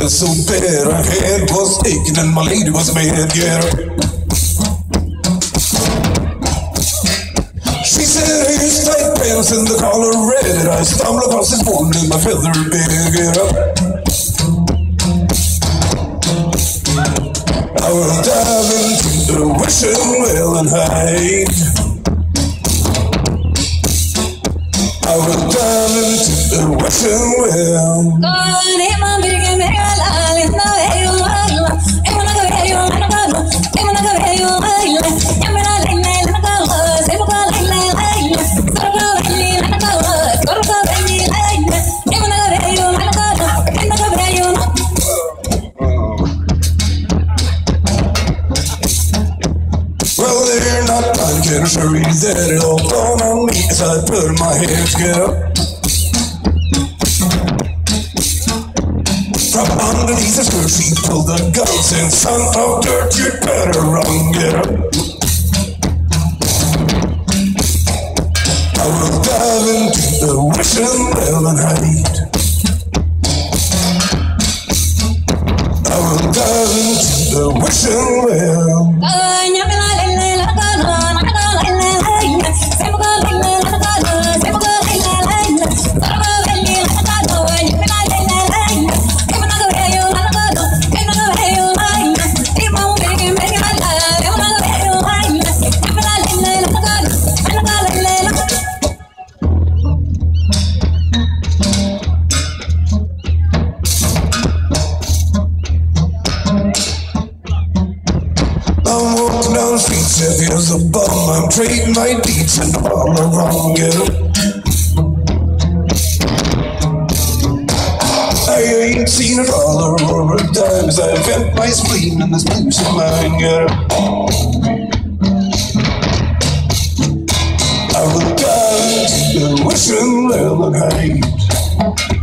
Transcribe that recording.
just so bad. Her head was aching and my lady was mad, get her. She said, hey, tight pants and the collar red. I stumbled across this morning in my feather bed, get up. I will dive into the wishing well and hide. I will dive into the wishing well. Well, they're not punching, sure is that it all dawned on me as I put my hands get up. From underneath the skirt she pulled the guns and son of dirt, you'd better run, get up. I will dive into the wishing well and hide. I will dive into the wishing well. I'm walking down the streets, heavy as a bum. I'm trading my deeds and all around, get up. I ain't seen a dollar or a dime as I vent my spleen in this blues of mine, get up. I will dive into the wishing well and hide.